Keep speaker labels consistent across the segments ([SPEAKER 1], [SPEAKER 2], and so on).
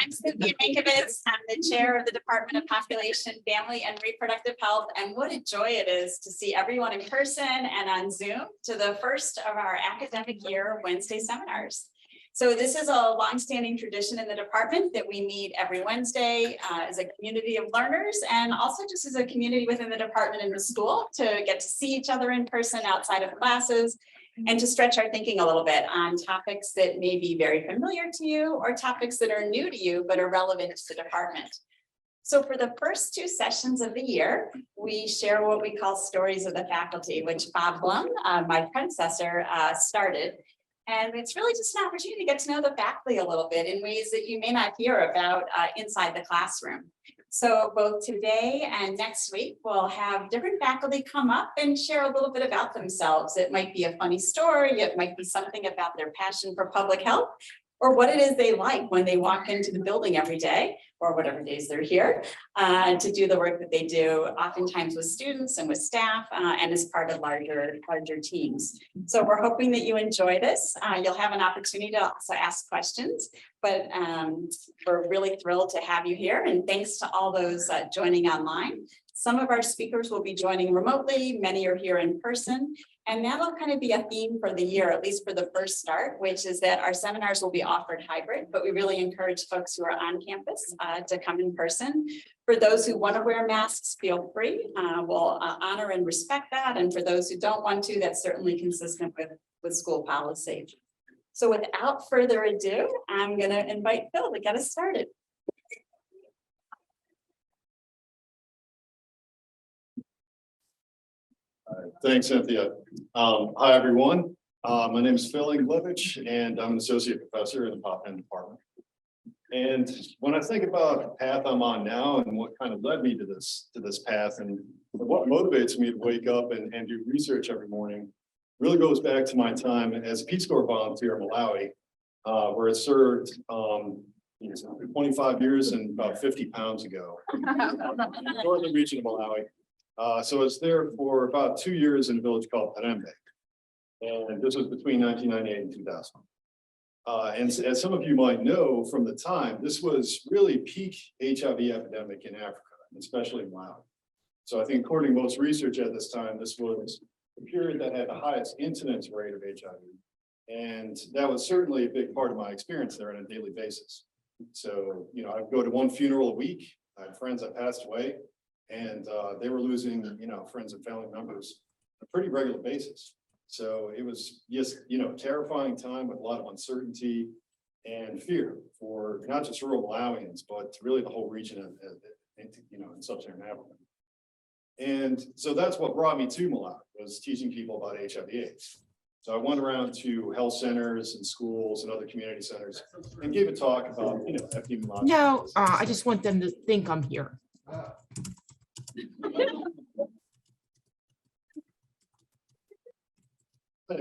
[SPEAKER 1] I'm Cynthia Mankiewicz. I'm the chair of the Department of Population, Family, and Reproductive Health. And what a joy it is to see everyone in person and on Zoom to the first of our academic year Wednesday seminars. So this is a longstanding tradition in the department that we meet every Wednesday as a community of learners, and also just as a community within the department and the school to get to see each other in person outside of classes, and to stretch our thinking a little bit on topics that may be very familiar to you or topics that are new to you but are relevant to the department. So for the first two sessions of the year, we share what we call stories of the faculty, which Bob Blum, my predecessor, started. And it's really just an opportunity to get to know the faculty a little bit in ways that you may not hear about inside the classroom. So both today and next week, we'll have different faculty come up and share a little bit about themselves. It might be a funny story, it might be something about their passion for public health, or what it is they like when they walk into the building every day, or whatever days they're here, to do the work that they do, oftentimes with students and with staff, and as part of larger teams. So we're hoping that you enjoy this. You'll have an opportunity to also ask questions, but we're really thrilled to have you here. And thanks to all those joining online. Some of our speakers will be joining remotely, many are here in person. And that'll kind of be a theme for the year, at least for the first start, which is that our seminars will be offered hybrid, but we really encourage folks who are on campus to come in person. For those who want to wear masks, feel free. We'll honor and respect that. And for those who don't want to, that's certainly consistent with school policy. So without further ado, I'm going to invite Phil to get us started.
[SPEAKER 2] Thanks, Cynthia. Hi, everyone. My name is Phil Anglewicz, and I'm an associate professor in the Pop Chem department. And when I think about the path I'm on now and what kind of led me to this path and what motivates me to wake up and do research every morning, really goes back to my time as a Peace Corps volunteer in Malawi, where I served 25 years and about 50 pounds ago, northern region of Malawi. So I was there for about 2 years in a village called Parembe. And this was between 1998 and 2000. And as some of you might know from the time, this was really peak HIV epidemic in Africa, especially in Malawi. So I think according to most research at this time, this was the period that had the highest incidence rate of HIV. And that was certainly a big part of my experience there on a daily basis. So, I'd go to one funeral a week. I had friends that passed away. And they were losing, friends and family members on a pretty regular basis. So it was just, terrifying time with a lot of uncertainty and fear for not just rural Malawians, but really the whole region, in sub-Saharan Africa. And so that's what brought me to Malawi, was teaching people about HIV/AIDS. So I went around to health centers and schools and other community centers and gave a talk about, epidemiology.
[SPEAKER 3] No, I just want them to think I'm here.
[SPEAKER 1] You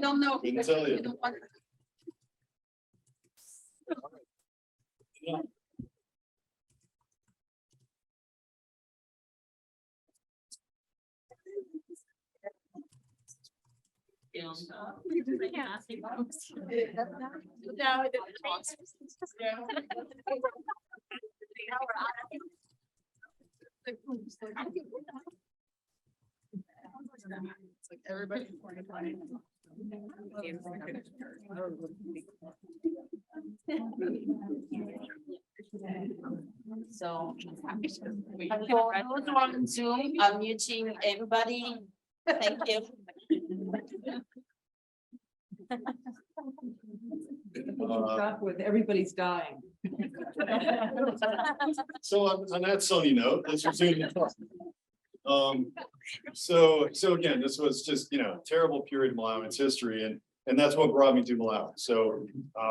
[SPEAKER 1] don't know.
[SPEAKER 2] Couldn't tell you.
[SPEAKER 4] It's like everybody.
[SPEAKER 5] So those on Zoom, I'm muting everybody. Thank you.
[SPEAKER 4] With everybody's dying.
[SPEAKER 2] So on that sunny note, let's resume the talk. So again, this was just, terrible period in Malawi's history, and that's what brought me to Malawi. So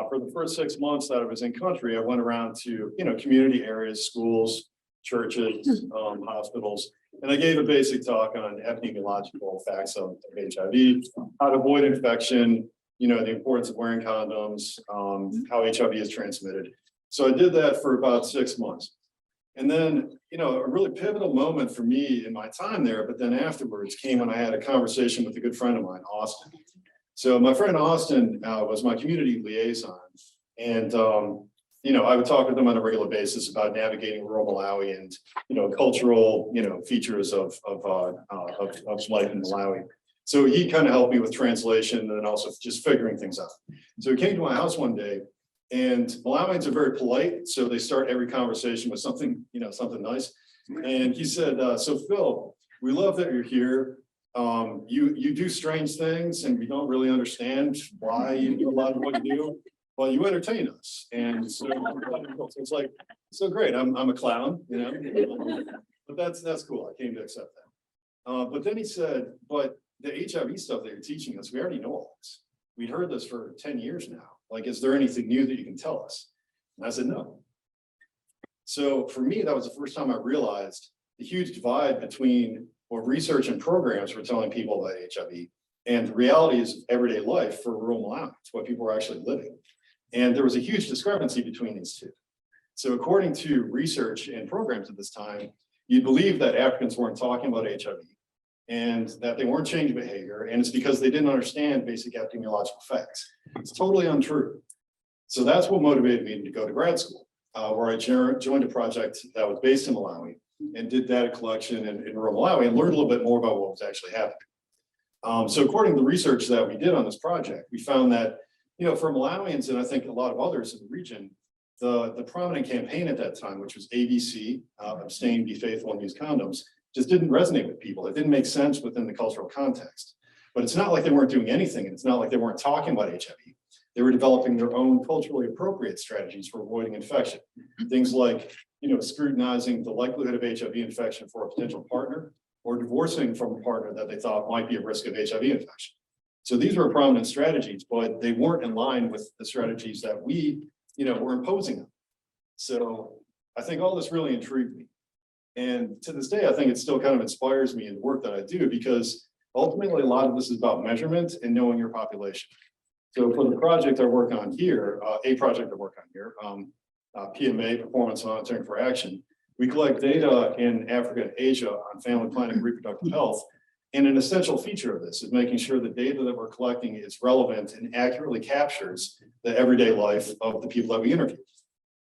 [SPEAKER 2] for the first 6 months that I was in country, I went around to, community areas, schools, churches, hospitals, and I gave a basic talk on epidemiological facts of HIV, how to avoid infection, the importance of wearing condoms, how HIV is transmitted. So I did that for about 6 months. And then, a really pivotal moment for me in my time there, but then afterwards came when I had a conversation with a good friend of mine, Austin. So my friend Austin was my community liaison. And I would talk with him on a regular basis about navigating rural Malawi and, cultural, features of life in Malawi. So he kind of helped me with translation and then also just figuring things out. So he came to my house one day, and Malawians are very polite. So they start every conversation with something, something nice. And he said, so Phil, we love that you're here. You do strange things and we don't really understand why you do a lot of what you do, but you entertain us. And so it's like, so great. I'm a clown, but that's cool. I came to accept that. But then he said, but the HIV stuff that you're teaching us, we already know all this. We'd heard this for 10 years now. Like, is there anything new that you can tell us? And I said, no. So for me, that was the first time I realized the huge divide between what research and programs were telling people about HIV and the realities of everyday life for rural Malawi. It's what people were actually living. And there was a huge discrepancy between these two. So according to research and programs at this time, you'd believe that Africans weren't talking about HIV and that they weren't changing behavior, and it's because they didn't understand basic epidemiological facts. It's totally untrue. So that's what motivated me to go to grad school, where I joined a project that was based in Malawi and did data collection in rural Malawi and learned a little bit more about what was actually happening. So according to the research that we did on this project, we found that, for Malawians, and I think a lot of others in the region, the prominent campaign at that time, which was ABC, abstain, be faithful, and use condoms, just didn't resonate with people. It didn't make sense within the cultural context. But it's not like they weren't doing anything, and it's not like they weren't talking about HIV. They were developing their own culturally appropriate strategies for avoiding infection. Things like, scrutinizing the likelihood of HIV infection for a potential partner, or divorcing from a partner that they thought might be at risk of HIV infection. So these were prominent strategies, but they weren't in line with the strategies that we, were imposing on. So I think all this really intrigued me. And to this day, I think it still kind of inspires me in the work that I do, because ultimately a lot of this is about measurement and knowing your population. So for the project I work on here, PMA, Performance Monitoring for Action, we collect data in Africa and Asia on family planning and reproductive health. And an essential feature of this is making sure the data that we're collecting is relevant and accurately captures the everyday life of the people that we interview.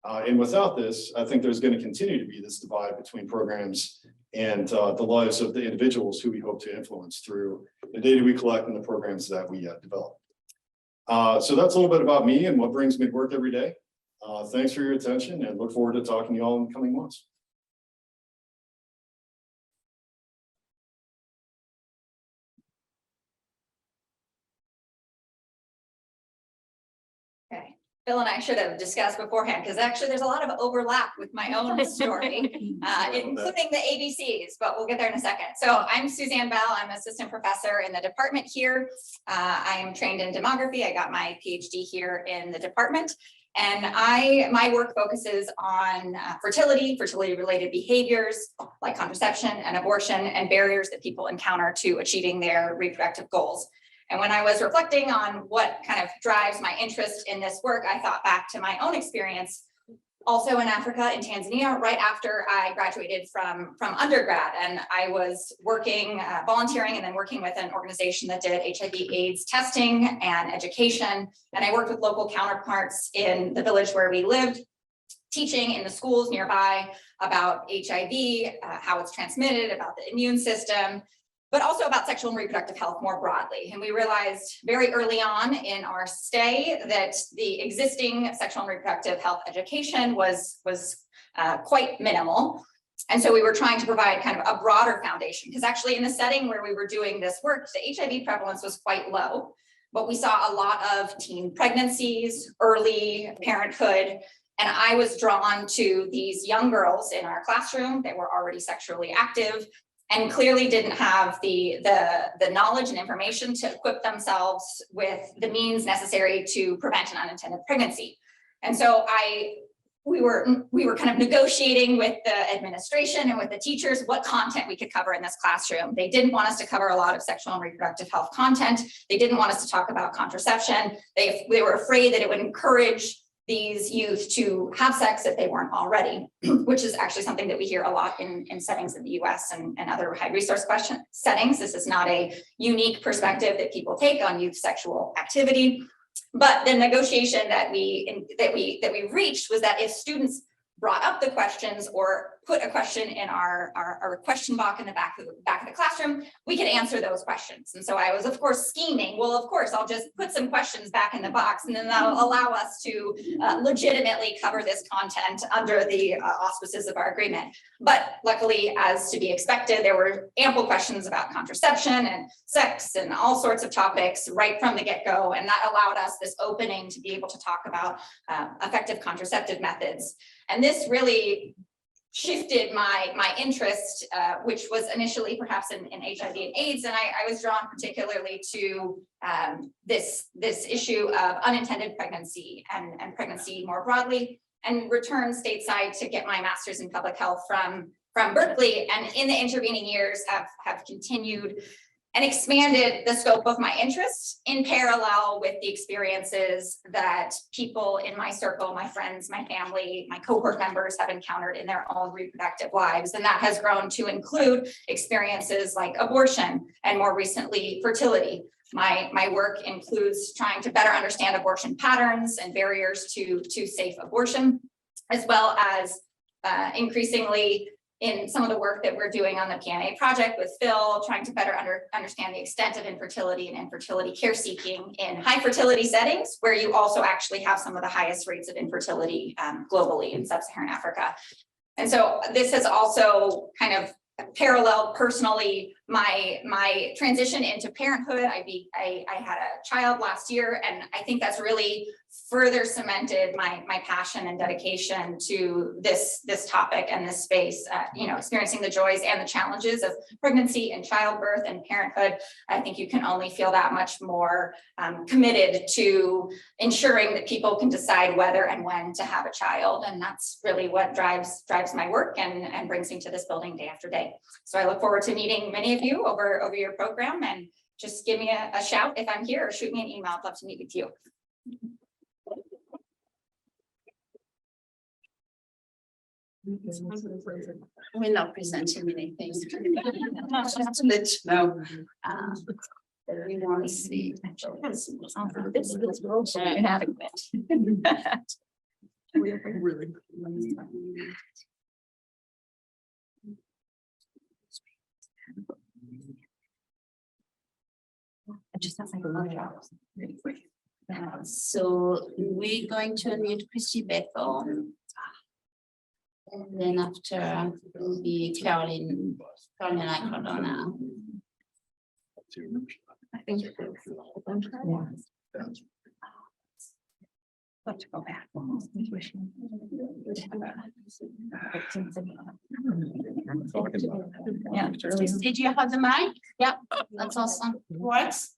[SPEAKER 2] And without this, I think there's going to continue to be this divide between programs and the lives of the individuals who we hope to influence through the data we collect and the programs that we develop. So that's a little bit about me and what brings me to work every day. Thanks for your attention, and look forward to talking to you all in the coming months.
[SPEAKER 1] Okay, Bill and I should have discussed beforehand, because actually there's a lot of overlap with my own story, including the ABCs, but we'll get there in a second. So I'm Suzanne Bell. I'm assistant professor in the department here. I am trained in demography. I got my PhD here in the department. And my work focuses on fertility-related behaviors like contraception and abortion, and barriers that people encounter to achieving their reproductive goals. And when I was reflecting on what kind of drives my interest in this work, I thought back to my own experience also in Africa, in Tanzania, right after I graduated from undergrad. And I was working, volunteering, and then working with an organization that did HIV/AIDS testing and education. And I worked with local counterparts in the village where we lived, teaching in the schools nearby about HIV, how it's transmitted, about the immune system, but also about sexual and reproductive health more broadly. And we realized very early on in our stay that the existing sexual and reproductive health education was quite minimal. And so we were trying to provide kind of a broader foundation, because actually in the setting where we were doing this work, the HIV prevalence was quite low, but we saw a lot of teen pregnancies, early parenthood. And I was drawn to these young girls in our classroom. They were already sexually active and clearly didn't have the knowledge and information to equip themselves with the means necessary to prevent an unintended pregnancy. And so we were kind of negotiating with the administration and with the teachers what content we could cover in this classroom. They didn't want us to cover a lot of sexual and reproductive health content. They didn't want us to talk about contraception. They were afraid that it would encourage these youth to have sex if they weren't already, which is actually something that we hear a lot in settings in the US and other high resource settings. This is not a unique perspective that people take on youth sexual activity. But the negotiation that we reached was that if students brought up the questions or put a question in our question box in the back of the classroom, we could answer those questions. And so I was, of course, scheming. Well, of course, I'll just put some questions back in the box, and then that'll allow us to legitimately cover this content under the auspices of our agreement. But luckily, as to be expected, there were ample questions about contraception and sex and all sorts of topics right from the get-go. And that allowed us this opening to be able to talk about effective contraceptive methods. And this really shifted my interest, which was initially perhaps in HIV and AIDS. And I was drawn particularly to this issue of unintended pregnancy and pregnancy more broadly, and returned stateside to get my master's in public health from Berkeley. And in the intervening years have continued and expanded the scope of my interests in parallel with the experiences that people in my circle, my friends, my family, my cohort members have encountered in their own reproductive lives. And that has grown to include experiences like abortion and more recently fertility. My work includes trying to better understand abortion patterns and barriers to safe abortion, as well as increasingly in some of the work that we're doing on the PNA project with Phil, trying to better understand the extent of infertility and infertility care seeking in high fertility settings, where you also actually have some of the highest rates of infertility globally in sub-Saharan Africa. And so this has also kind of paralleled personally my transition into parenthood. I had a child last year, and I think that's really further cemented my passion and dedication to this topic and this space. Experiencing the joys and the challenges of pregnancy and childbirth and parenthood. I think you can only feel that much more committed to ensuring that people can decide whether and when to have a child, and that's really what drives my work and brings me to this building day after day. So I look forward to meeting many of you over your program, and just give me a shout if I'm here, or shoot me an email. I'd love to meet with you.
[SPEAKER 5] We're not presenting anything. Just to let you know. We want to see. This is inadequate.
[SPEAKER 4] Really.
[SPEAKER 5] I just have like a lot really quick. So we're going to unmute Christy Bethell. And then after will be Carolina Cardona. I think let's go back. Yeah. Did you have the mic? Yep, that's awesome. Works.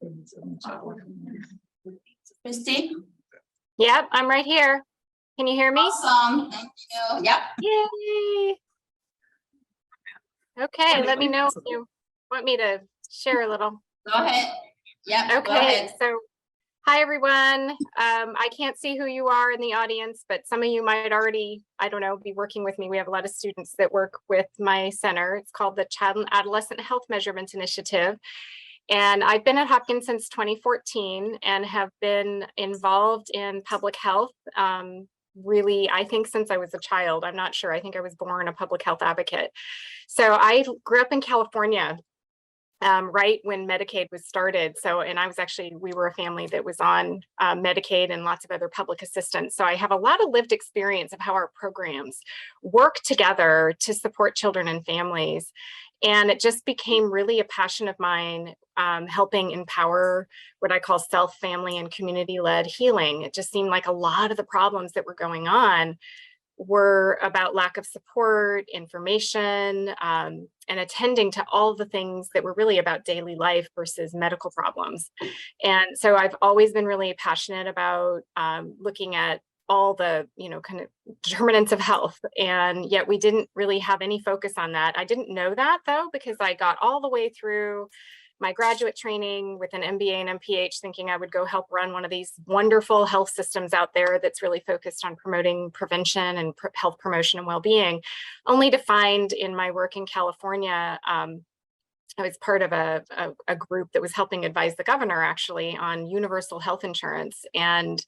[SPEAKER 5] Christy?
[SPEAKER 6] Yep, I'm right here. Can you hear me?
[SPEAKER 5] Awesome. Thank you. Yep.
[SPEAKER 6] Yay. Okay, let me know if you want me to share a little.
[SPEAKER 5] Go ahead. Yep. Go
[SPEAKER 6] Okay,
[SPEAKER 5] ahead.
[SPEAKER 6] so hi, everyone. I can't see who you are in the audience, but some of you might already, I don't know, be working with me. We have a lot of students that work with my center. It's called the Child and Adolescent Health Measurement Initiative. And I've been at Hopkins since 2014 and have been involved in public health really, I think since I was a child. I'm not sure. I think I was born a public health advocate. So I grew up in California right when Medicaid was started. So, and I was actually, we were a family that was on Medicaid and lots of other public assistance. So I have a lot of lived experience of how our programs work together to support children and families. And it just became really a passion of mine, helping empower what I call self, family, and community-led healing. It just seemed like a lot of the problems that were going on were about lack of support, information, and attending to all the things that were really about daily life versus medical problems. And so I've always been really passionate about looking at all the, kind of determinants of health. And yet we didn't really have any focus on that. I didn't know that though, because I got all the way through my graduate training with an MBA and MPH thinking I would go help run one of these wonderful health systems out there that's really focused on promoting prevention and health promotion and well-being, only to find in my work in California, I was part of a group that was helping advise the governor actually on universal health insurance. And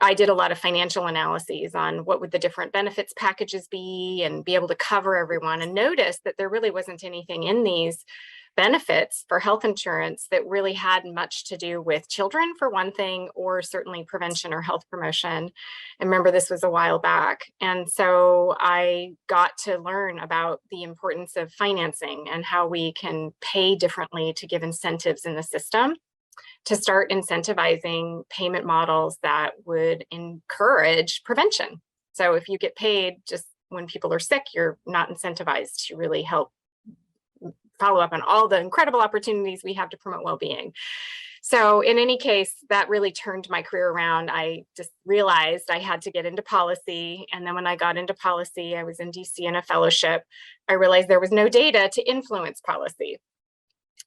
[SPEAKER 6] I did a lot of financial analyses on what would the different benefits packages be and be able to cover everyone, and noticed that there really wasn't anything in these benefits for health insurance that really had much to do with children, for one thing, or certainly prevention or health promotion. And remember, this was a while back. And so I got to learn about the importance of financing and how we can pay differently to give incentives in the system, to start incentivizing payment models that would encourage prevention. So if you get paid just when people are sick, you're not incentivized to really help follow up on all the incredible opportunities we have to promote well-being. So in any case, that really turned my career around. I just realized I had to get into policy. And then when I got into policy, I was in DC in a fellowship. I realized there was no data to influence policy.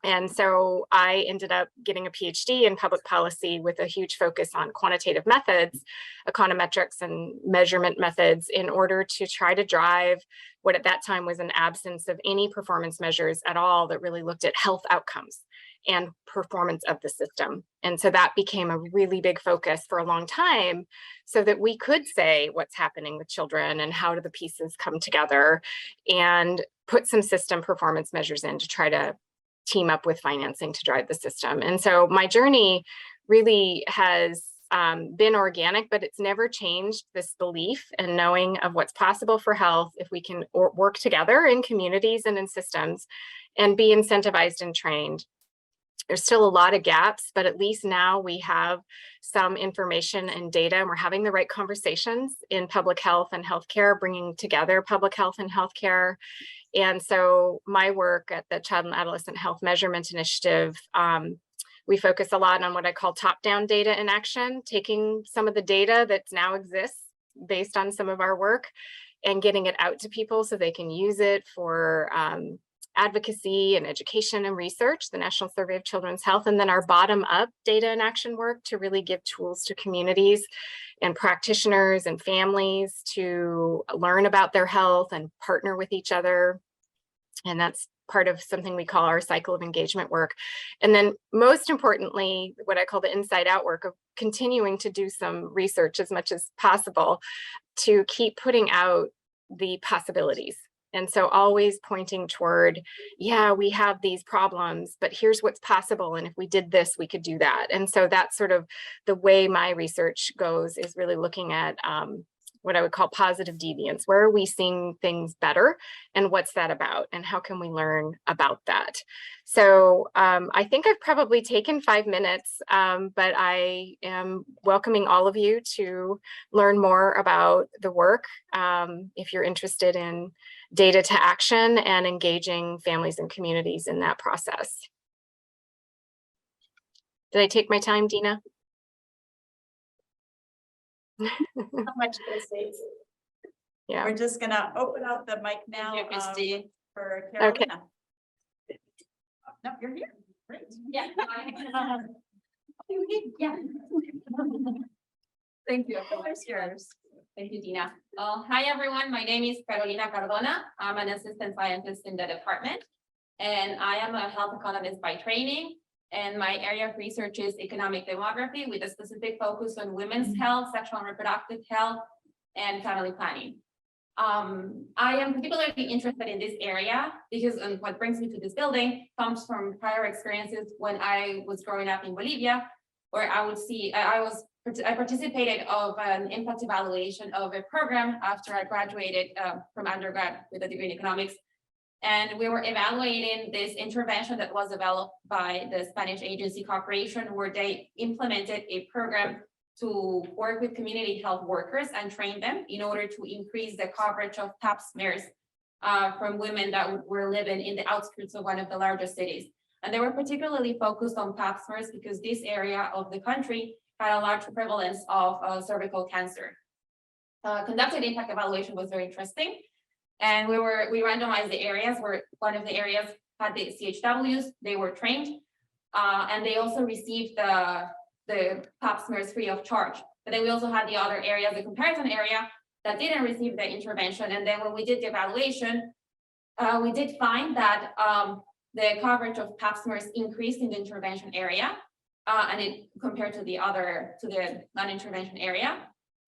[SPEAKER 6] And so I ended up getting a PhD in public policy with a huge focus on quantitative methods, econometrics and measurement methods, in order to try to drive what at that time was an absence of any performance measures at all that really looked at health outcomes and performance of the system. And so that became a really big focus for a long time, so that we could say what's happening with children and how do the pieces come together, and put some system performance measures in to try to team up with financing to drive the system. And so my journey really has been organic, but it's never changed this belief and knowing of what's possible for health if we can work together in communities and in systems and be incentivized and trained. There's still a lot of gaps, but at least now we have some information and data, and we're having the right conversations in public health and healthcare, bringing together public health and healthcare. And so my work at the Child and Adolescent Health Measurement Initiative, we focus a lot on what I call top-down data in action, taking some of the data that now exists based on some of our work and getting it out to people so they can use it for advocacy and education and research, the National Survey of Children's Health, and then our bottom-up data and action work to really give tools to communities and practitioners and families to learn about their health and partner with each other. And that's part of something we call our cycle of engagement work. And then most importantly, what I call the inside out work of continuing to do some research as much as possible to keep putting out the possibilities. And so always pointing toward, yeah, we have these problems, but here's what's possible. And if we did this, we could do that. And so that's sort of the way my research goes, is really looking at what I would call positive deviance. Where are we seeing things better, and what's that about, and how can we learn about that? So I think I've probably taken 5 minutes, but I am welcoming all of you to learn more about the work if you're interested in data to action and engaging families and communities in that process. Did I take my time, Dina?
[SPEAKER 1] How much this is.
[SPEAKER 6] Yeah.
[SPEAKER 1] We're just gonna open up the mic now.
[SPEAKER 5] Thank you, Christine.
[SPEAKER 1] For
[SPEAKER 6] Okay.
[SPEAKER 1] Carolina. No, you're here. Great.
[SPEAKER 5] Yeah.
[SPEAKER 1] Yeah.
[SPEAKER 5] Thank you.
[SPEAKER 1] Where's yours?
[SPEAKER 7] Thank you, Dina. Hi, everyone. My name is Cardona. I'm an assistant scientist in the department, and I am a health economist by training. And my area of research is economic demography, with a specific focus on women's health, sexual and reproductive health, and family planning. I am particularly interested in this area because what brings me to this building comes from prior experiences when I was growing up in Bolivia, where I would see, I participated of an impact evaluation of a program after I graduated from undergrad with a degree in economics. And we were evaluating this intervention that was developed by the Spanish agency Corporation, where they implemented a program to work with community health workers and train them in order to increase the coverage of pap smears from women that were living in the outskirts of one of the largest cities. And they were particularly focused on pap smears because this area of the country had a large prevalence of cervical cancer. Conducted impact evaluation was very interesting. And we randomized the areas where one of the areas had the CHWs, they were trained, and they also received the pap smears free of charge. But then we also had the other area, the comparison area, that didn't receive the intervention. And then when we did the evaluation, we did find that the coverage of pap smears increased in the intervention area, and it compared to the non-intervention area.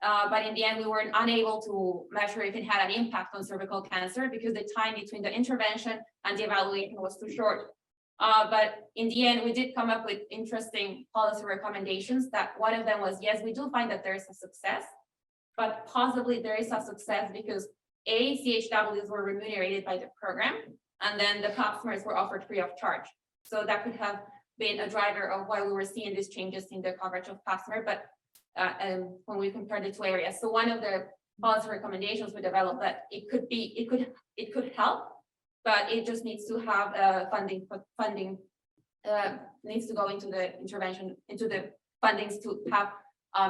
[SPEAKER 7] But in the end, we were unable to measure if it had an impact on cervical cancer because the time between the intervention and the evaluation was too short. But in the end, we did come up with interesting policy recommendations. That one of them was, yes, we do find that there is a success, but possibly there is a success because CHWs were remunerated by the program, and then the pap smears were offered free of charge. So that could have been a driver of why we were seeing these changes in the coverage of pap smear, but when we compared the two areas. So one of the policy recommendations we developed that it could help, but it just needs to have funding needs to go into the intervention, into the fundings to have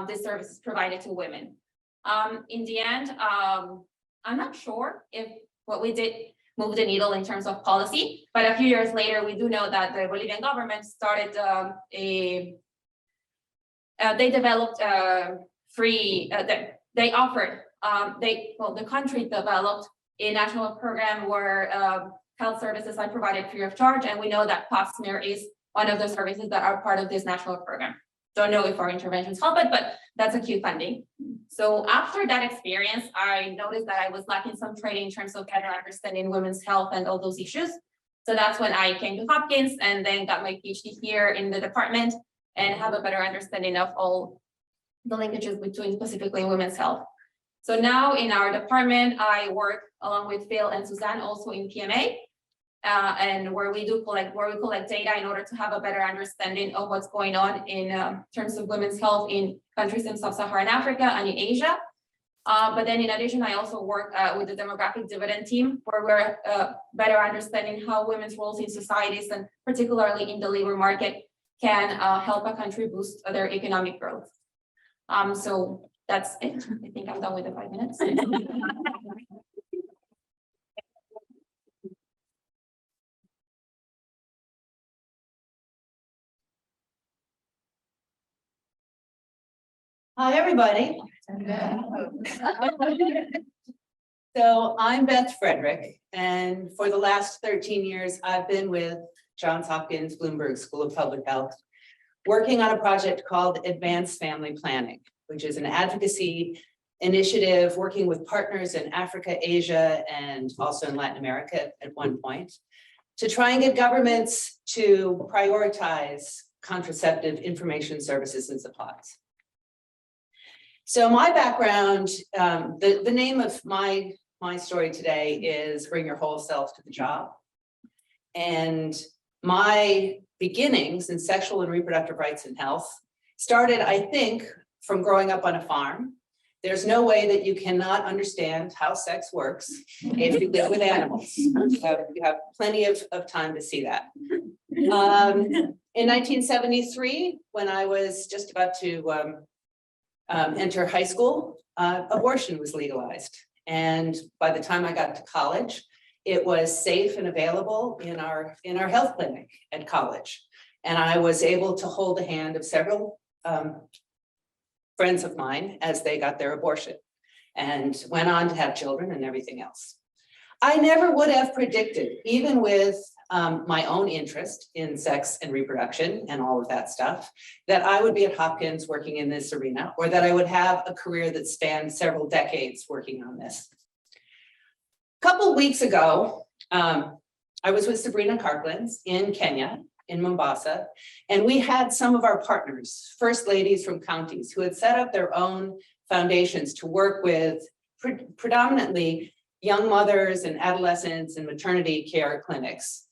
[SPEAKER 7] the services provided to women. In the end, I'm not sure if what we did moved the needle in terms of policy, but a few years later, we do know that the Bolivian government started they developed the country developed a national program where health services are provided free of charge, and we know that pap smear is one of the services that are part of this national program. Don't know if our interventions help it, but that's a key funding. So after that experience, I noticed that I was lacking some training in terms of better understanding women's health and all those issues. So that's when I came to Hopkins and then got my PhD here in the department and have a better understanding of all the linkages between specifically women's health. So now in our department, I work along with Phil and Suzanne also in PMA, and where we collect data in order to have a better understanding of what's going on in terms of women's health in countries in sub-Saharan Africa and in Asia. But then in addition, I also work with the demographic dividend team, where we're better understanding how women's roles in societies and particularly in the labor market can help a country boost their economic growth. So that's it. I think I'm done with the 5 minutes.
[SPEAKER 8] Hi, everybody. So I'm Beth Fredrick, and for the last 13 years, I've been with Johns Hopkins Bloomberg School of Public Health, working on a project called Advanced Family Planning, which is an advocacy initiative working with partners in Africa, Asia, and also in Latin America at one point, to try and get governments to prioritize contraceptive information services and supplies. So my background, the name of my story today is Bring Your Whole Self to the Job. And my beginnings in sexual and reproductive rights and health started, I think, from growing up on a farm. There's no way that you cannot understand how sex works if you live with animals. You have plenty of time to see that. In 1973, when I was just about to enter high school, abortion was legalized. And by the time I got to college, it was safe and available in our health clinic at college. And I was able to hold the hand of several friends of mine as they got their abortion and went on to have children and everything else. I never would have predicted, even with my own interest in sex and reproduction and all of that stuff, that I would be at Hopkins working in this arena, or that I would have a career that spanned several decades working on this. A couple of weeks ago, I was with Sabrina Carklands in Kenya, in Mombasa, and we had some of our partners, first ladies from counties, who had set up their own foundations to work with predominantly young mothers and adolescents and maternity care clinics.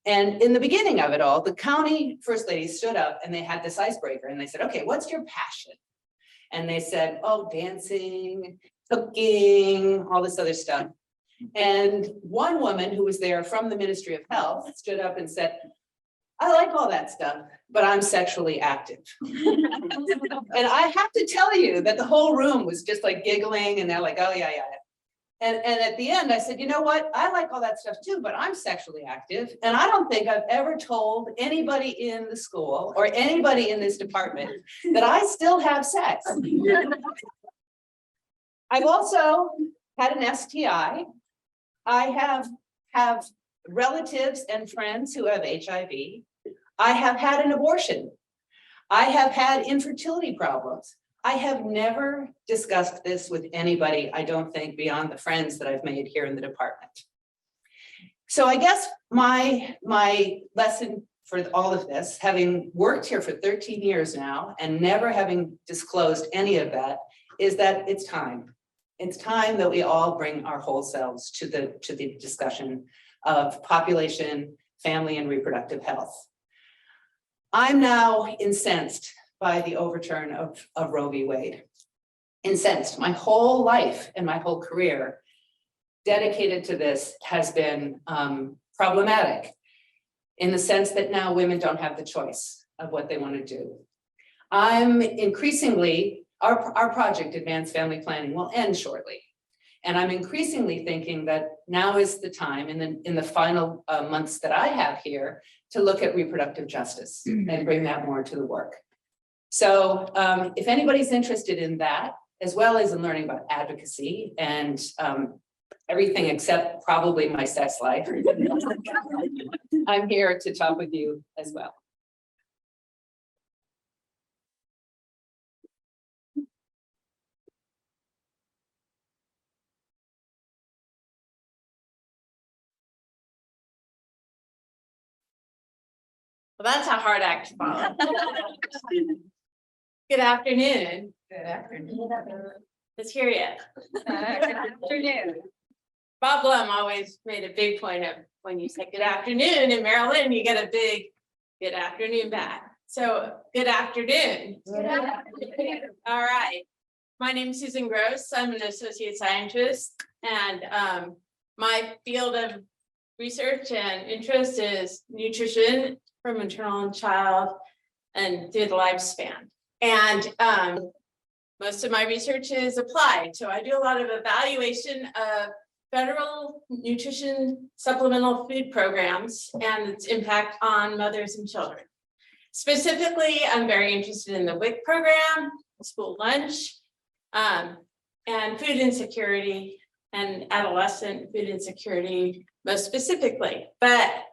[SPEAKER 8] And in the beginning of it all, the county first ladies stood up and they had this icebreaker and they said, okay, what's your passion? And they said, oh, dancing, cooking, all this other stuff. And one woman who was there from the Ministry of Health stood up and said, I like all that stuff, but I'm sexually active. And I have to tell you that the whole room was just like giggling and they're like, oh yeah, yeah. And at the end I said, you know what? I like all that stuff too, but I'm sexually active. And I don't think I've ever told anybody in the school or anybody in this department that I still have sex. I've also had an STI. I have relatives and friends who have HIV. I have had an abortion. I have had infertility problems. I have never discussed this with anybody, I don't think, beyond the friends that I've made here in the department. So I guess my lesson for all of this, having worked here for 13 years now and never having disclosed any of that, is that it's time. It's time that we all bring our whole selves to the discussion of population, family, and reproductive health. I'm now incensed by the overturn of Roe v. Wade. Incensed. My whole life and my whole career dedicated to this has been problematic in the sense that now women don't have the choice of what they want to do. I'm increasingly, our project, Advanced Family Planning, will end shortly. And I'm increasingly thinking that now is the time in the final months that I have here to look at reproductive justice and bring that more to the work. So if anybody's interested in that, as well as in learning about advocacy and everything except probably my sex life, I'm here to talk with you as well.
[SPEAKER 7] Well, that's a hard act to follow. Good afternoon.
[SPEAKER 5] Good afternoon.
[SPEAKER 7] Let's hear it.
[SPEAKER 5] Good afternoon.
[SPEAKER 7] Bob Blum always made a big point of when you say good afternoon in Maryland, you get a big good afternoon back. So good afternoon.
[SPEAKER 5] Good afternoon.
[SPEAKER 7] All right. My name is Susan Gross. I'm an associate scientist, and my field of research and interest is nutrition for maternal and child and through the lifespan. And most of my research is applied. So I do a lot of evaluation of federal nutrition supplemental food programs and its impact on mothers and children. Specifically, I'm very interested in the WIC program, school lunch, and food insecurity and adolescent food insecurity most specifically. But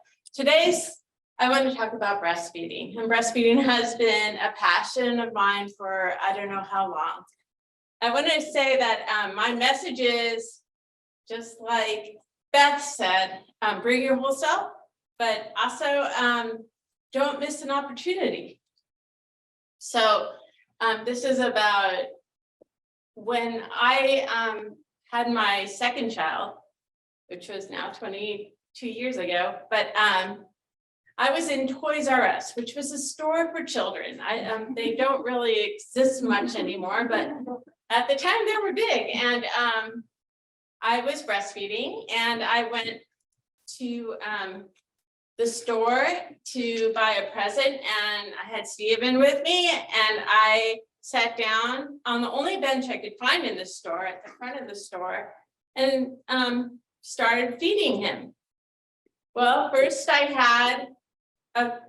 [SPEAKER 7] I want to talk about breastfeeding, and breastfeeding has been a passion of mine for I don't know how long. I want to say that my message is just like Beth said, bring your whole self, but also don't miss an opportunity. So this is about when I had my second child, which was now 22 years ago, but I was in Toys R Us, which was a store for children. They don't really exist much anymore, but at the time they were big. And I was breastfeeding, and I went to the store to buy a present, and I had Steven with me, and I sat down on the only bench I could find in the store at the front of the store and started feeding him. Well, first I had a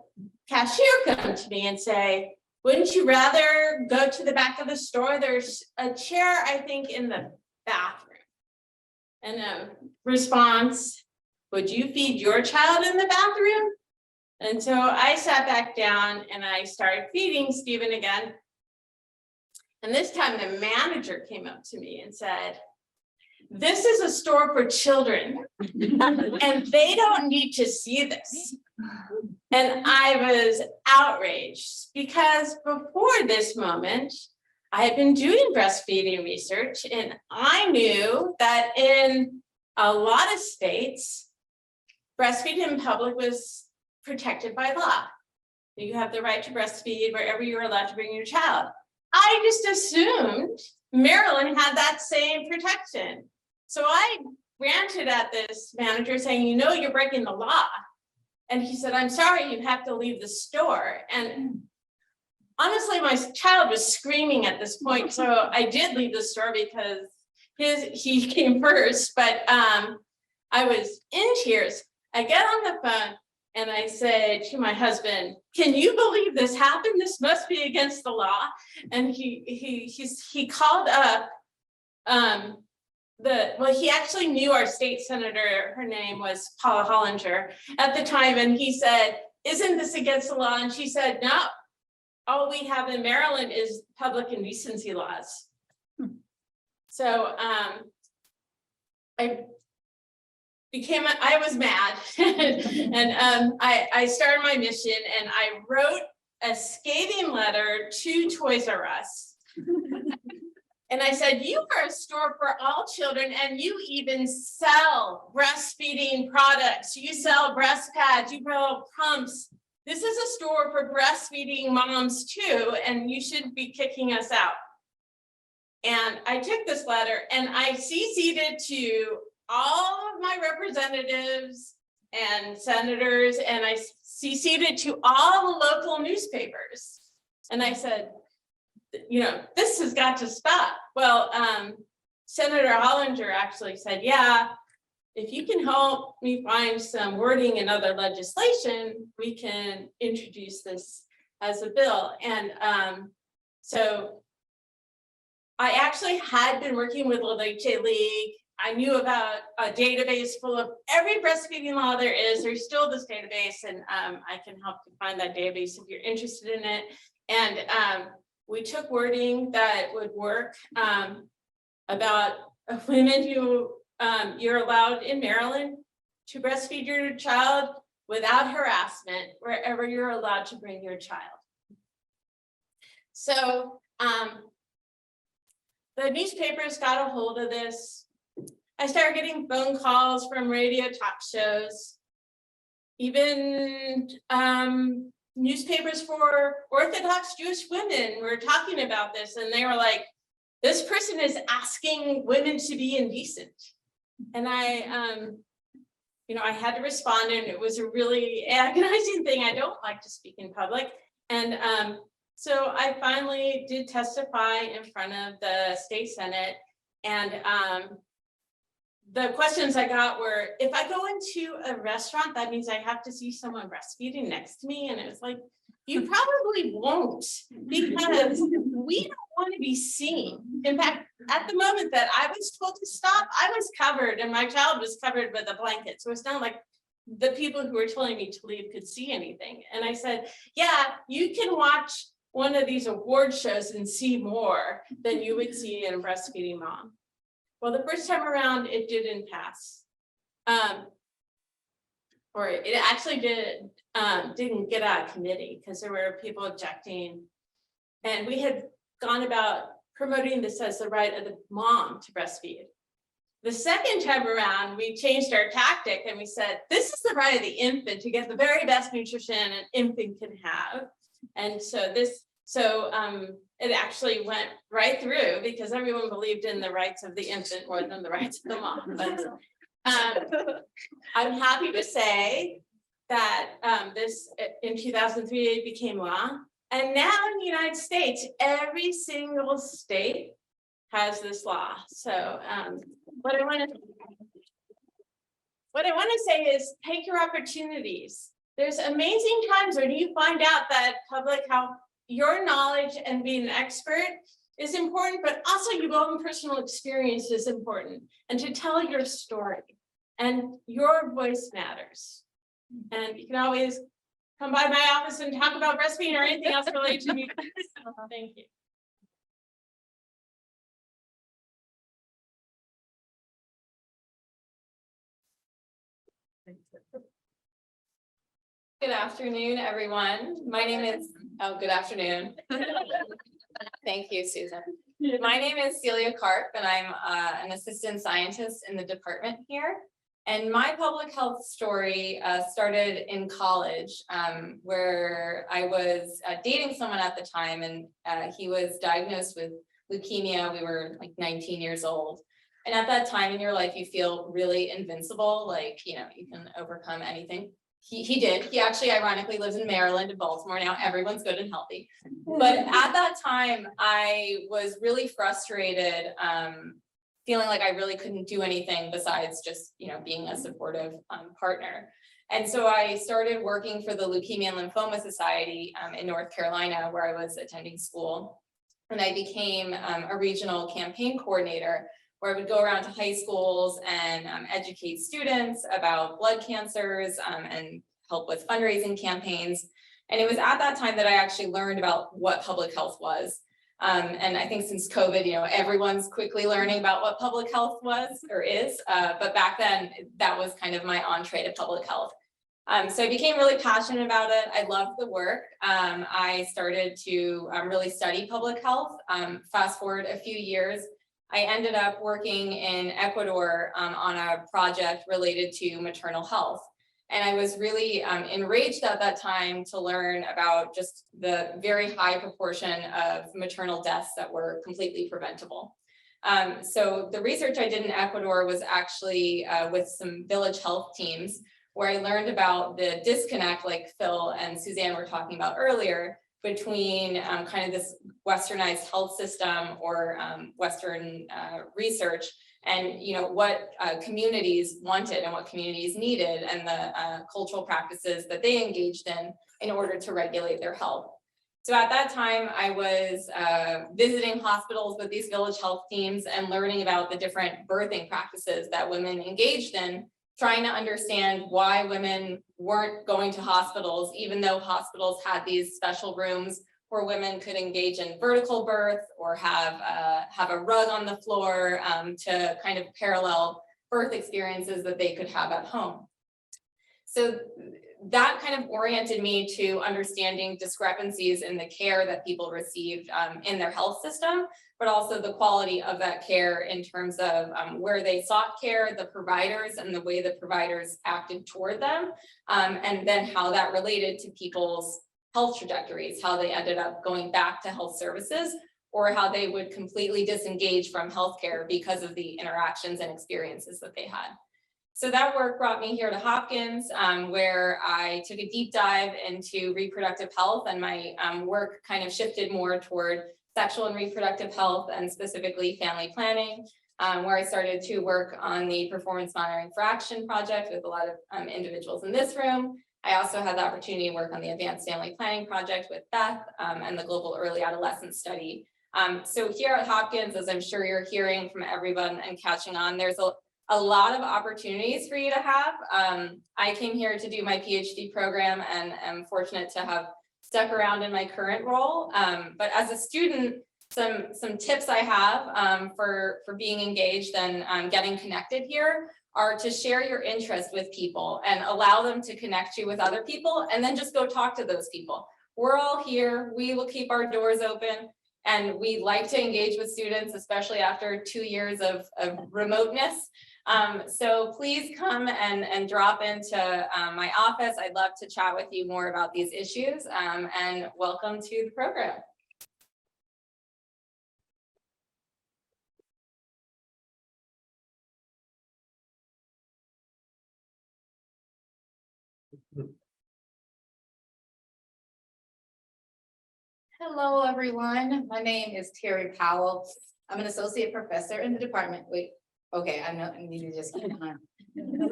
[SPEAKER 7] cashier come to me and say, wouldn't you rather go to the back of the store? There's a chair, I think, in the bathroom. And a response, would you feed your child in the bathroom? And so I sat back down and I started feeding Steven again. And this time the manager came up to me and said, this is a store for children and they don't need to see this. And I was outraged because before this moment, I had been doing breastfeeding research, and I knew that in a lot of states, breastfeeding in public was protected by law. You have the right to breastfeed wherever you're allowed to bring your child. I just assumed Maryland had that same protection. So I ranted at this manager saying, you know, you're breaking the law. And he said, I'm sorry, you have to leave the store. And honestly, my child was screaming at this point. So I did leave the store because he came first, but I was in tears. I get on the phone and I said to my husband, can you believe this happened? This must be against the law. And he called up he actually knew our state senator, her name was Paula Hollinger at the time, and he said, isn't this against the law? And she said, no, all we have in Maryland is public indecency laws. So I was mad and I started my mission and I wrote a scathing letter to Toys R Us. And I said, you are a store for all children and you even sell breastfeeding products. You sell breast pads, you sell pumps. This is a store for breastfeeding moms too, and you should be kicking us out. And I took this letter and I CC'd it to all of my representatives and senators, and I CC'd it to all the local newspapers. And I said, you know, this has got to stop. Well, Senator Hollinger actually said, yeah, if you can help me find some wording in other legislation, we can introduce this as a bill. And so I actually had been working with Leche League. I knew about a database full of every breastfeeding law there is. There's still this database, and I can help you find that database if you're interested in it. And we took wording that would work about women who you're allowed in Maryland to breastfeed your child without harassment wherever you're allowed to bring your child. So the newspapers got a hold of this. I started getting phone calls from radio talk shows, even newspapers for Orthodox Jewish women were talking about this, and they were like, this person is asking women to be indecent. And I, you know, I had to respond, and it was a really agonizing thing. I don't like to speak in public. And so I finally did testify in front of the state Senate, and the questions I got were, if I go into a restaurant, that means I have to see someone breastfeeding next to me. And it was like, you probably won't, because we don't want to be seen. In fact, at the moment that I was told to stop, I was covered and my child was covered with a blanket. So it's not like the people who were telling me to leave could see anything. And I said, yeah, you can watch one of these award shows and see more than you would see in a breastfeeding mom. Well, the first time around, it didn't pass. Or it actually didn't get out of committee because there were people objecting. And we had gone about promoting this as the right of the mom to breastfeed. The second time around, we changed our tactic and we said, this is the right of the infant to get the very best nutrition an infant can have. And so it actually went right through because everyone believed in the rights of the infant more than the rights of the mom. But I'm happy to say that this in 2003 it became law. And now in the United States, every single state has this law. So what I want to say is take your opportunities. There's amazing times when you find out that public health, your knowledge and being an expert is important, but also your own personal experience is important, and to tell your story, and your voice matters. And you can always come by my office and talk about breastfeeding or anything else related to me. Thank you.
[SPEAKER 9] Good afternoon, everyone. My name is, good afternoon. Thank you, Susan. My name is Celia Karp, and I'm an assistant scientist in the department here. And my public health story started in college, where I was dating someone at the time, and he was diagnosed with leukemia. We were like 19 years old. And at that time in your life, you feel really invincible, like, you know, you can overcome anything. He did. He actually ironically lives in Maryland and Baltimore now. Everyone's good and healthy. But at that time, I was really frustrated, feeling like I really couldn't do anything besides just, you know, being a supportive partner. And so I started working for the Leukemia and Lymphoma Society in North Carolina, where I was attending school. And I became a regional campaign coordinator
[SPEAKER 7] where I would go around to high schools and educate students about blood cancers and help with fundraising campaigns. And it was at that time that I actually learned about what public health was. And I think since COVID, you know, everyone's quickly learning about what public health was or is, but back then that was kind of my entree to public health. So I became really passionate about it. I loved the work. I started to really study public health. Fast forward a few years, I ended up working in Ecuador on a project related to maternal health. And I was really enraged at that time to learn about just the very high proportion of maternal deaths that were completely preventable. So the research I did in Ecuador was actually with some village health teams, where I learned about the disconnect, like Phil and Suzanne were talking about earlier, between kind of this westernized health system or Western research and, you know, what communities wanted and what communities needed and the cultural practices that they engaged in order to regulate their health. So at that time, I was visiting hospitals with these village health teams and learning about the different birthing practices that women engaged in, trying to understand why women weren't going to hospitals, even though hospitals had these special rooms where women could engage in vertical birth or have a rug on the floor to kind of parallel birth experiences that they could have at home. So that kind of oriented me to understanding discrepancies in the care that people received in their health system, but also the quality of that care in terms of where they sought care, the providers and the way the providers acted toward them, and then how that related to people's health trajectories, how they ended up going back to health services, or how they would completely disengage from healthcare because of the interactions and experiences that they had. So that work brought me here to Hopkins, where I took a deep dive into reproductive health, and my work kind of shifted more toward sexual and reproductive health and specifically family planning, where I started to work on the performance monitoring for action project with a lot of individuals in this room. I also had the opportunity to work on the advanced family planning project with Beth and the global early adolescence study. So here at Hopkins, as I'm sure you're hearing from everyone and catching on, there's a lot of opportunities for you to have. I came here to do my PhD program and am fortunate to have stuck around in my current role. But as a student, some tips I have for being engaged and getting connected here are to share your interest with people and allow them to connect you with other people, and then just go talk to those people. We're all here, we will keep our doors open, and we like to engage with students, especially after 2 years of remoteness. So please come and drop into my office. I'd love to chat with you more about these issues, and welcome to the program.
[SPEAKER 5] Hello, everyone. My name is Terri Powell. I'm an associate professor in the department. Wait, okay, I know I need to just keep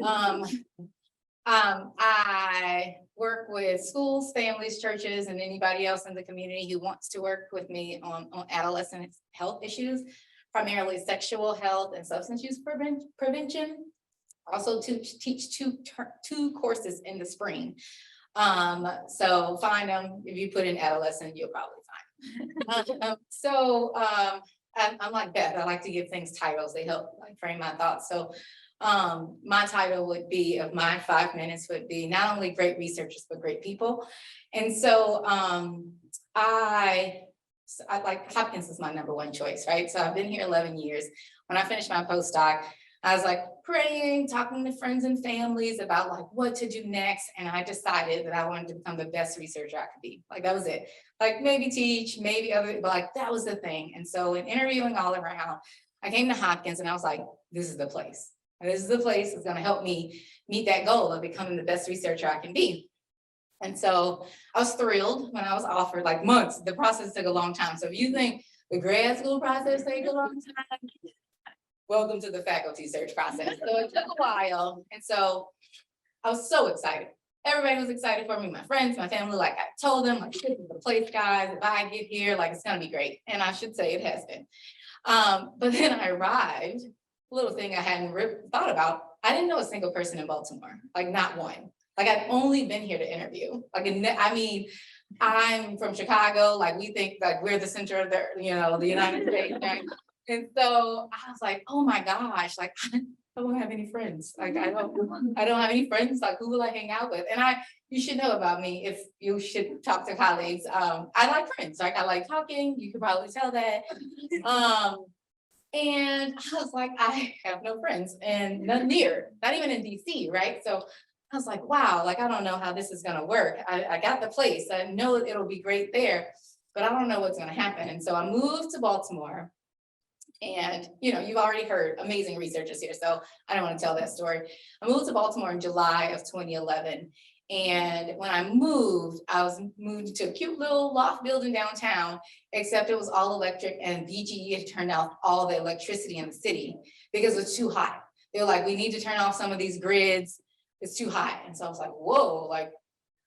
[SPEAKER 5] on. I work with schools, families, churches, and anybody else in the community who wants to work with me on adolescent health issues, primarily sexual health and substance use prevention. Also to teach two courses in the spring. So find them. If you put in adolescent, you'll probably find them. I'm like Beth, I like to give things titles. They help like frame my thoughts. So my title would be, of my 5 minutes, would be not only great researchers, but great people. And so I like Hopkins is my #1 choice, right? So I've been here 11 years. When I finished my postdoc, I was like praying, talking to friends and families about like what to do next. And I decided that I wanted to become the best researcher I could be. Like that was it. Like maybe teach, maybe other, but like that was the thing. And so in interviewing all around, I came to Hopkins and I was like, this is the place. This is the place that's going to help me meet that goal of becoming the best researcher I can be. And so I was thrilled when I was offered, like months. The process took a long time. So if you think the grad school process takes a long time, welcome to the faculty search process. So it took a while. And so I was so excited. Everybody was excited for me, my friends, my family. Like I told them, like, this is the place, guys. If I get here, like it's gonna be great. And I should say it has been. But then I arrived, little thing I hadn't thought about, I didn't know a single person in Baltimore, like not one. Like I've only been here to interview, like, I mean, I'm from Chicago, like we think like we're the center of the United States, right? And so I was like, oh my gosh, like I don't have any friends. Like I don't have any friends. Like who will I hang out with? And you should know about me if you should talk to colleagues. I like friends, like I like talking. You could probably tell that. And I was like, I have no friends and none near, not even in DC, right? So I was like, wow, like I don't know how this is gonna work. I got the place. I know it'll be great there, but I don't know what's gonna happen. And so I moved to Baltimore. And you've already heard amazing researchers here, so I don't want to tell that story. I moved to Baltimore in July of 2011. And when I moved, I was moved to a cute little loft building downtown, except it was all electric and BGE had turned off all the electricity in the city because it was too hot. They were like, we need to turn off some of these grids. It's too hot. And so I was like, whoa, like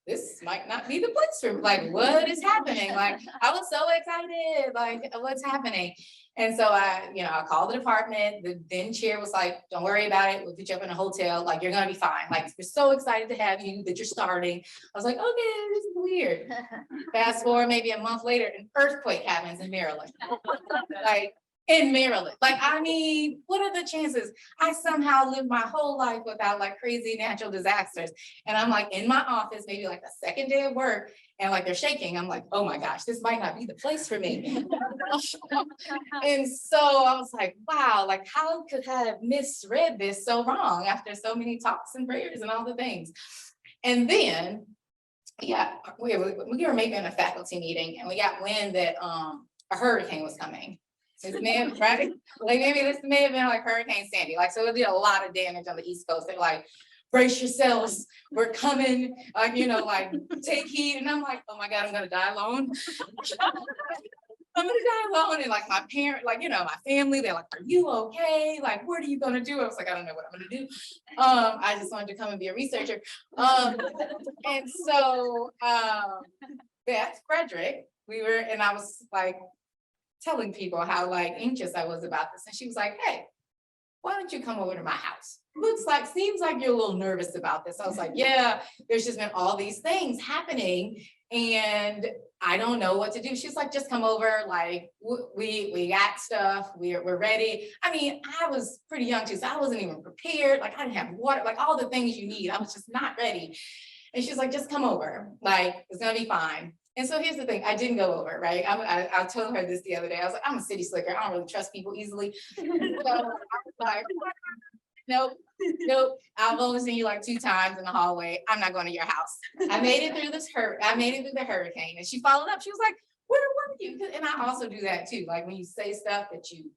[SPEAKER 5] this might not be the place for me. Like, what is happening? Like, I was so excited, like what's happening? And so I called the department. The then chair was like, don't worry about it. We'll put you up in a hotel. Like, you're going to be fine. Like, we're so excited to have you that you're starting. I was like, okay, this is weird. Fast forward maybe a month later, an earthquake happens in Maryland. Like, in Maryland. Like, I mean, what are the chances? I somehow lived my whole life without like crazy natural disasters. And I'm like in my office, maybe like the second day of work, and like they're shaking. I'm like, oh my gosh, this might not be the place for me. And so I was like, wow, like how could I have misread this so wrong after so many talks and prayers and all the things? And then, yeah, we were maybe in a faculty meeting and we got wind that a hurricane was coming. This may have, right? Like maybe this may have been like Hurricane Sandy. Like, so it did a lot of damage on the East Coast. They're like, brace yourselves, we're coming, like, like take heed. And I'm like, oh my God, I'm gonna die alone. I'm gonna die alone. And like my parent, like, my family, they're like, are you okay? Like, what are you gonna do? I was like, I don't know what I'm gonna do. I just wanted to come and be a researcher. And so Beth, Fredrick, and I was like, telling people how like anxious I was about this. And she was like, hey, why don't you come over to my house? Seems like you're a little nervous about this. I was like, yeah, there's just been all these things happening and I don't know what to do. She's like, just come over. Like we got stuff, we're ready. I mean, I was pretty young too, so I wasn't even prepared. Like I didn't have water, like all the things you need. I was just not ready. And she's like, just come over. Like, it's gonna be fine. And so here's the thing, I didn't go over, right? I told her this the other day. I was like, I'm a city slicker. I don't really trust people easily. So I was like, nope. I've only seen you like 2 times in the hallway. I'm not going to your house. I made it through the hurricane. And she followed up. She was like, where were you? And I also do that too. Like when you say stuff that you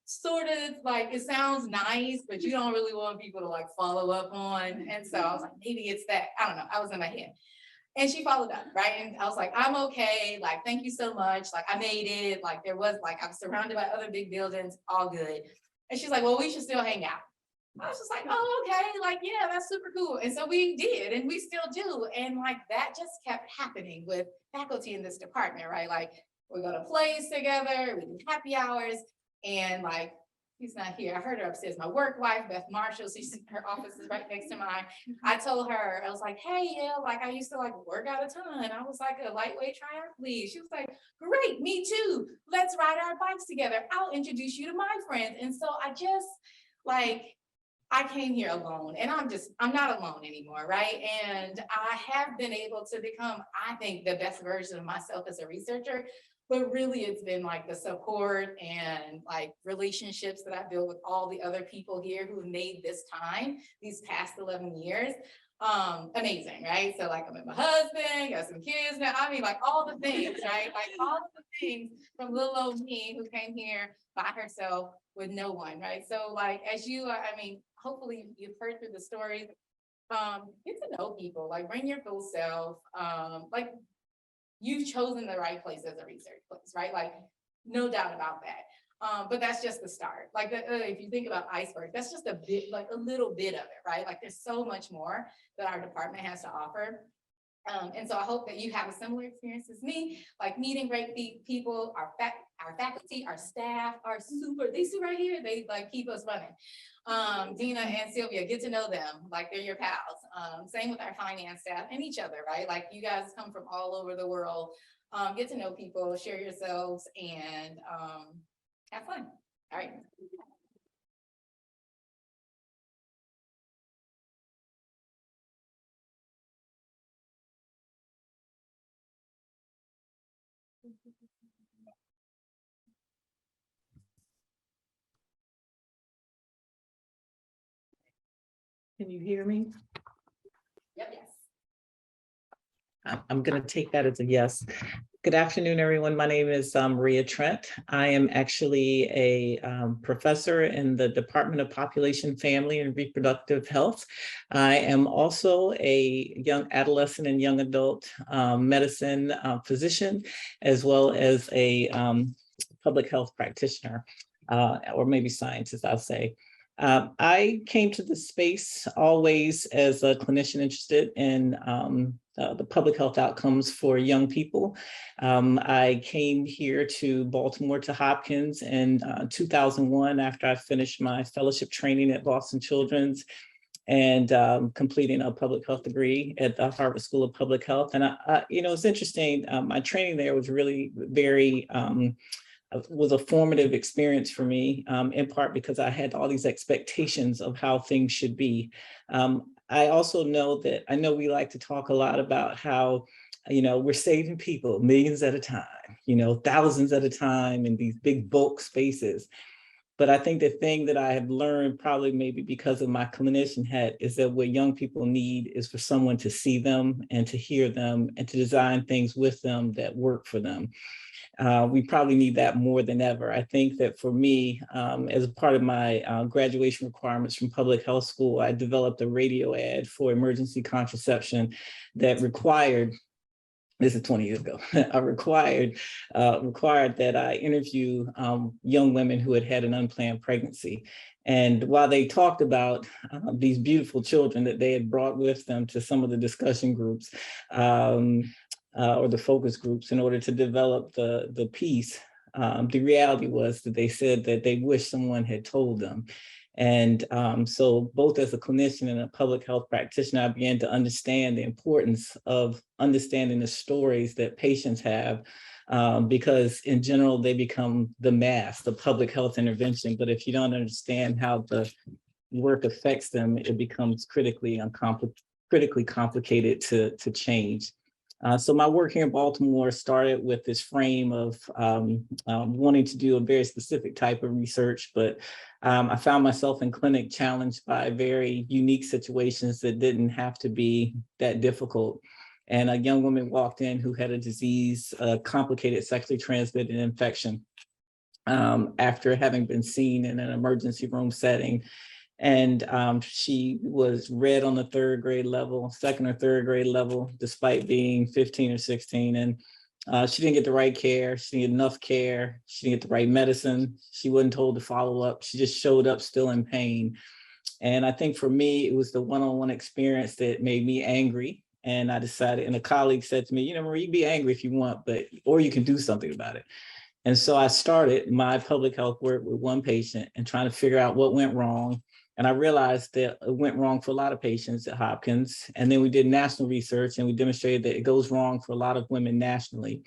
[SPEAKER 5] sort of like, it sounds nice, but you don't really want people to like follow up on. And so I was like, maybe it's that. I don't know. I was in my head. And she followed up, right? And I was like, I'm okay. Like, thank you so much. Like, I made it. Like, I was surrounded by other big buildings, all good. And she's like, well, we should still hang out. I was just like, oh, okay. Like, yeah, that's super cool. And so we did, and we still do. And like, that just kept happening with faculty in this department, right? Like, we go to plays together, we do happy hours, and like, he's not here. I heard her upstairs. My work wife, Beth Marshall, her office is right next to mine. I told her, I was like, hey, yeah, like I used to like work out a ton. I was like a lightweight triathlete. She was like, great, me too. Let's ride our bikes together. I'll introduce you to my friends. And so I just like, I came here alone and I'm not alone anymore, right? And I have been able to become, I think, the best version of myself as a researcher. But really, it's been like the support and like relationships that I built with all the other people here who've made this time, these past 11 years, amazing, right? So like I met my husband, got some kids now. I mean, like all the things, right? Like all of the things from little old me who came here by herself with no one, right? So like as hopefully you've heard through the stories, get to know people, like bring your full self, like you've chosen the right place as a research place, right? Like, no doubt about that. But that's just the start. Like, if you think about iceberg, that's just a bit, like a little bit of it, right? Like, there's so much more that our department has to offer. And so I hope that you have a similar experience as me, like meeting great people, our faculty, our staff are super, they sit right here, they like keep us running. Dina and Sylvia, get to know them, like they're your pals. Same with our finance staff and each other, right? Like you guys come from all over the world. Get to know people, share yourselves, and have fun. All right.
[SPEAKER 10] Can you hear me?
[SPEAKER 5] Yep, yes.
[SPEAKER 10] I'm going to take that as a yes. Good afternoon, everyone. My name is Maria Trent. I am actually a professor in the Department of Population, Family, and Reproductive Health. I am also a young adolescent and young adult medicine physician, as well as a public health practitioner, or maybe scientist, I'll say. I came to this space always as a clinician interested in the public health outcomes for young people. I came here to Baltimore to Hopkins in 2001 after I finished my fellowship training at Boston Children's and completing a public health degree at the Harvard School of Public Health. And it's interesting, my training there was really very, was a formative experience for me, in part because I had all these expectations of how things should be. I also know that, I know we like to talk a lot about how, we're saving people millions at a time, thousands at a time in these big bulk spaces. But I think the thing that I have learned, probably maybe because of my clinician hat, is that what young people need is for someone to see them and to hear them and to design things with them that work for them. We probably need that more than ever. I think that for me, as a part of my graduation requirements from public health school, I developed a radio ad for emergency contraception that required, this is 20 years ago, required that I interview young women who had had an unplanned pregnancy. And while they talked about these beautiful children that they had brought with them to some of the discussion groups, or the focus groups in order to develop the piece, the reality was that they said that they wish someone had told them. And so both as a clinician and a public health practitioner, I began to understand the importance of understanding the stories that patients have, because in general, they become the mass, the public health intervention. But if you don't understand how the work affects them, it becomes critically complicated to change. So my work here in Baltimore started with this frame of wanting to do a very specific type of research, but I found myself in clinic challenged by very unique situations that didn't have to be that difficult. And a young woman walked in who had a disease, a complicated sexually transmitted infection, after having been seen in an emergency room setting. And she was read on the third grade level, second or third grade level, despite being 15 or 16. And she didn't get the right care. She didn't get enough care. She didn't get the right medicine. She wasn't told to follow up. She just showed up still in pain. And I think for me, it was the one-on-one experience that made me angry. And I decided, and a colleague said to me, Marie, you be angry if you want, or you can do something about it. And so I started my public health work with one patient and trying to figure out what went wrong. And I realized that it went wrong for a lot of patients at Hopkins. And then we did national research and we demonstrated that it goes wrong for a lot of women nationally.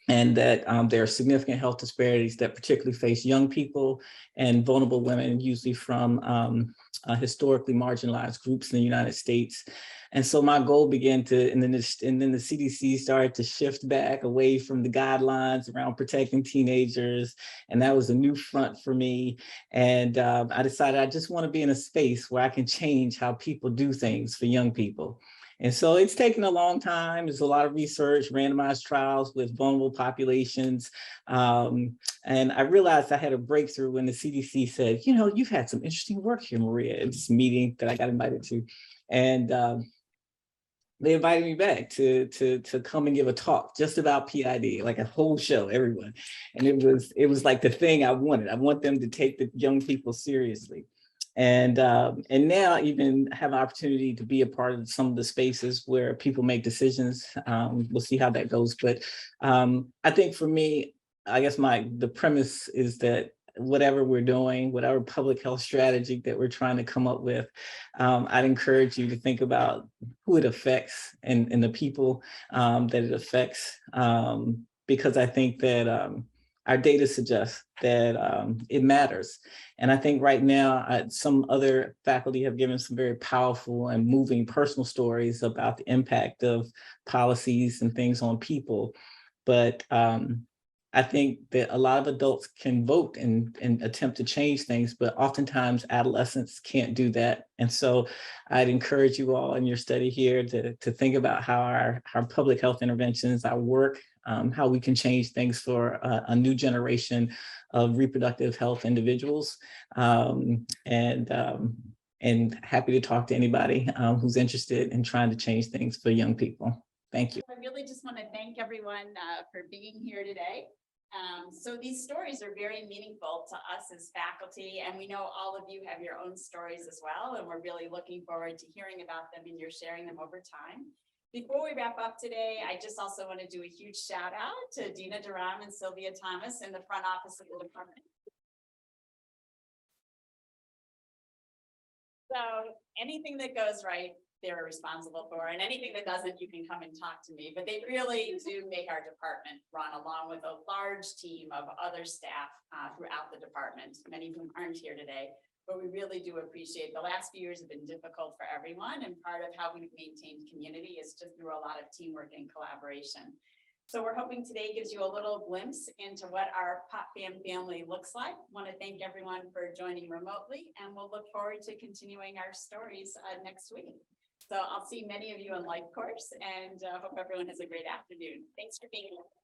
[SPEAKER 10] And that there are significant health disparities that particularly face young people and vulnerable women, usually from historically marginalized groups in the United States. And so my goal began to, and then the CDC started to shift back away from the guidelines around protecting teenagers. And that was a new front for me. And I decided I just want to be in a space where I can change how people do things for young people. And so it's taken a long time. There's a lot of research, randomized trials with vulnerable populations. And I realized I had a breakthrough when the CDC said, you've had some interesting work here, Maria, at this meeting that I got invited to. And they invited me back to come and give a talk just about PID, like a whole show, everyone. And it was like the thing I wanted. I want them to take the young people seriously. And now even have an opportunity to be a part of some of the spaces where people make decisions. We'll see how that goes. But I think for me, I guess the premise is that whatever we're doing, whatever public health strategy that we're trying to come up with, I'd encourage you to think about who it affects and the people that it affects. Because I think that our data suggests that it matters. And I think right now, some other faculty have given some very powerful and moving personal stories about the impact of policies and things on people. But I think that a lot of adults can vote and attempt to change things, but oftentimes adolescents can't do that. And so I'd encourage you all in your study here to think about how our public health interventions, our work, how we can change things for a new generation of reproductive health individuals. And happy to talk to anybody who's interested in trying to change things for young people. Thank you.
[SPEAKER 1] I really just want to thank everyone for being here today. So these stories are very meaningful to us as faculty, and we know all of you have your own stories as well, and we're really looking forward to hearing about them, and you're sharing them over time. Before we wrap up today, I just also want to do a huge shout out to Dina Duram and Sylvia Thomas in the front office of the department. So anything that goes right, they're responsible for, and anything that doesn't, you can come and talk to me. But they really do make our department run, along with a large team of other staff throughout the department, many of whom aren't here today. But we really do appreciate the last few years have been difficult for everyone, and part of how we've maintained community is just through a lot of teamwork and collaboration. So we're hoping today gives you a little glimpse into what our PopFam family looks like. Want to thank everyone for joining remotely, and we'll look forward to continuing our stories next week. So I'll see many of you in life course, and hope everyone has a great afternoon. Thanks for being here.